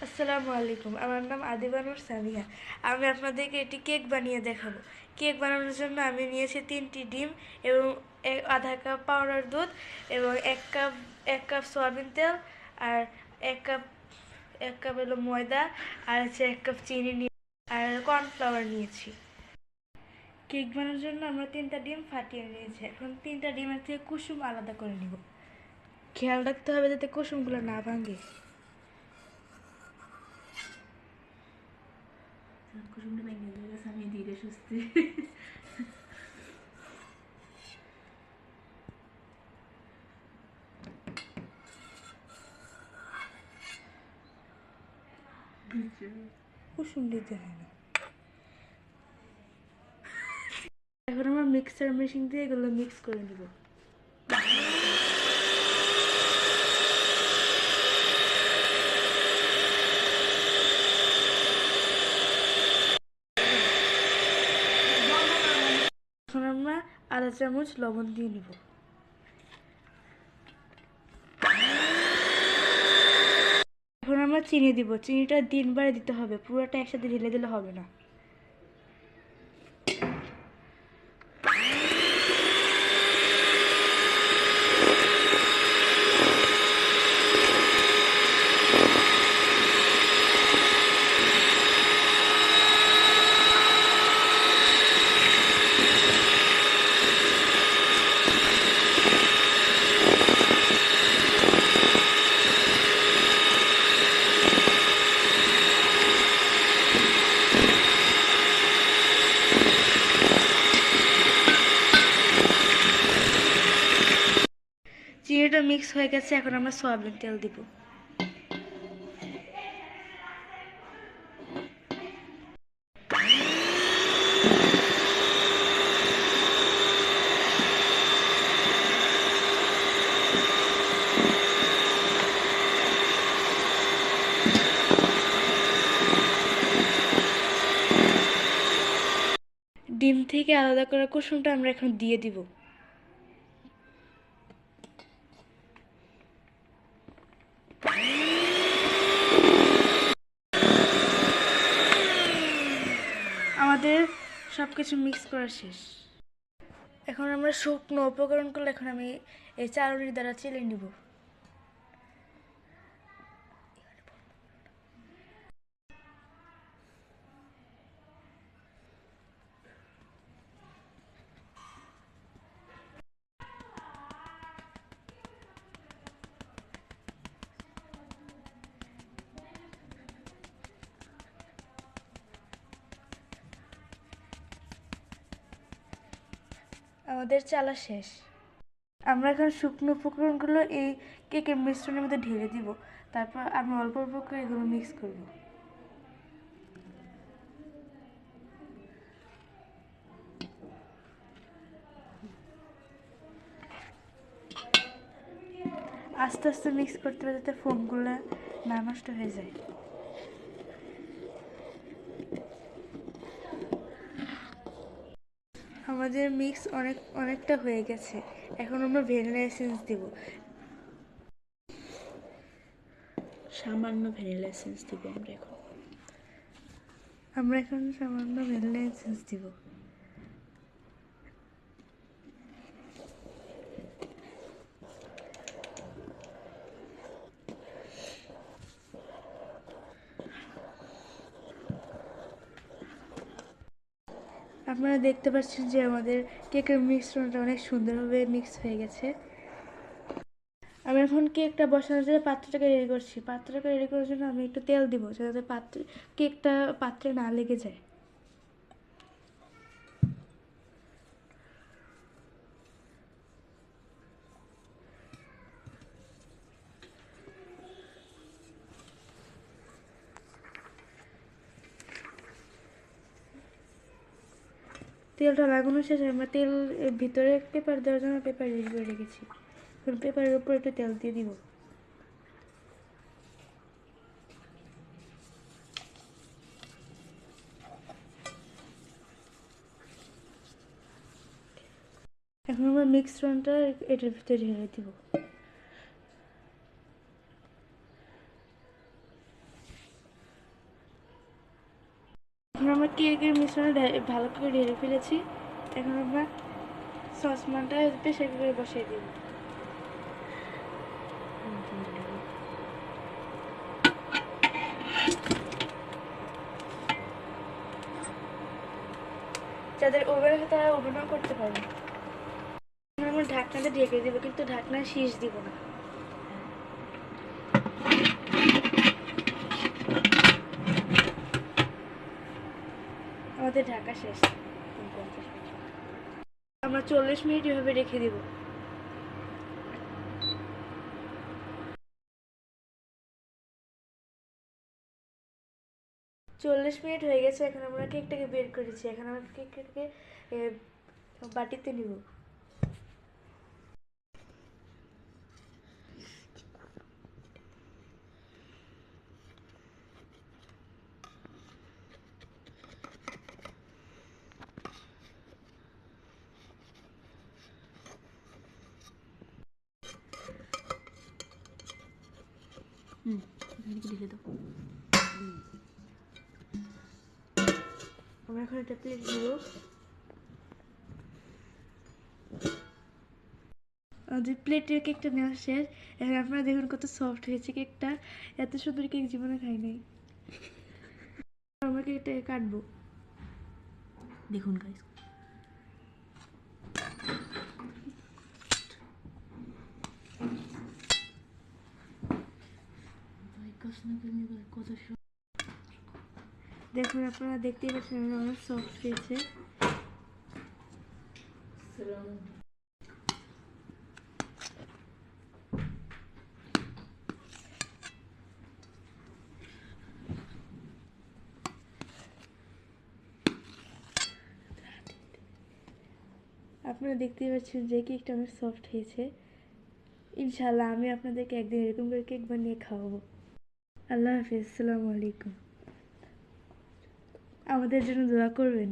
আসসালামু আলাইকুম। আমার নাম আদিবানুর সামিয়া। আমি আপনাদেরকে একটি কেক বানিয়ে দেখাবো। কেক বানানোর জন্য আমি নিয়েছি 3টি ডিম এবং আধা কাপ পাউডার দুধ এবং এক কাপ সয়াবিন তেল আর এক কাপ এক কাপ হলো ময়দা আর হচ্ছে 1 কাপ চিনি নিয়ে আর কর্নফ্লাওয়ার নিয়েছি। কেক বানানোর জন্য আমরা 3টা ডিম ফাটিয়ে নিয়েছি। এখন 3টা ডিমের থেকে কুসুম আলাদা করে নিব। খেয়াল রাখতে হবে যাতে কুসুমগুলো না ভাঙে। কুসুমটা ভেঙে গেছে, আমি ধীরে সুস্থে কুসুম দিতে হয় না। এখন আমরা মিক্সার মেশিন দিয়ে এগুলো মিক্স করে নিব। এখন আমরা আধা চামচ লবণ দিয়ে নিব। এখন আমরা চিনি দিব। চিনিটা 3 বারে দিতে হবে, পুরোটা একসাথে ঢেলে দিলে হবে না। চিনিটা মিক্স হয়ে গেছে, এখন আমরা সয়াবিন তেল দিব। ডিম থেকে আলাদা করা কুসুমটা আমরা এখন দিয়ে দিব। আমাদের সবকিছু মিক্স করা শেষ। এখন আমরা শুকনো উপকরণগুলো এখন আমি এই চালনির দ্বারা চেলে নিব। আমাদের চালা শেষ। আমরা এখন শুকনো উপকরণগুলো এই কেকের মিশ্রণের মধ্যে ঢেলে দিব। তারপর আমরা অল্প অল্প করে এগুলো মিক্স করব। আস্তে আস্তে মিক্স করতে হবে যাতে ফোমগুলো না নষ্ট হয়ে যায়। আমাদের মিক্স অনেকটা হয়ে গেছে। এখন আমরা ভ্যানিলা এসেন্স দিব। সামান্য ভ্যানিলা এসেন্স দিব আমরা এখন সামান্য ভ্যানিলা এসেন্স দিব। আপনারা দেখতে পাচ্ছেন যে আমাদের কেকের মিশ্রণটা অনেক সুন্দরভাবে মিক্স হয়ে গেছে। আমি এখন কেকটা বসানোর জন্য পাত্রটাকে রেডি করছি। পাত্রটাকে রেডি করার জন্য আমি একটু তেল দিব যাতে কেকটা পাত্রে না লেগে যায়। তেলটা লাগানো শেষে আমরা তেল ভিতরে পেপার দেওয়ার জন্য পেপার রেডি করে রেখেছি। এখন পেপারের উপর একটু তেল দিয়ে দিব। এখন আমরা মিশ্রণটা এটার ভিতরে ঢেলে দিব। এখন আমরা কেকের মিশ্রণে ভালো করে ঢেলে ফেলেছি। এখন আমরা সসপ্যানটা প্রেসার কুকারে বসিয়ে দিব। যাদের ওভেন আছে তারা ওভেনও করতে পারবে। আমরা ঢাকনাটা ঢেকে দিব, কিন্তু ঢাকনা শীষ দিব না। আমাদের ঢাকা শেষ। আমরা 40 মিনিট এভাবে রেখে দিব। চল্লিশ মিনিট হয়ে গেছে। এখন আমরা কেকটাকে বের করেছি। এখন আমরা কেকটাকে বাটিতে নিব। ঢেলে দাও। আমরা এখন একটা প্লেট নেব। আমাদের প্লেটের কেকটা নেওয়া শেষ। এখন আপনারা দেখুন কত সফট হয়েছে কেকটা। এত সুন্দর কেক জীবনে খাই নাই। আমরা কেকটাকে কাটবো। দেখুন গাইস, কত দেখুন, আপনারা দেখতেই পাচ্ছেন অনেক সফট হয়েছে। আপনারা দেখতেই পাচ্ছেন যে কেকটা অনেক সফট হয়েছে। ইনশাআল্লাহ আমি আপনাদেরকে একদিন এরকম করে কেক বানিয়ে খাওয়াবো। আল্লাহ হাফিজ, আসসালামু আলাইকুম। আমাদের জন্য দোয়া করবেন।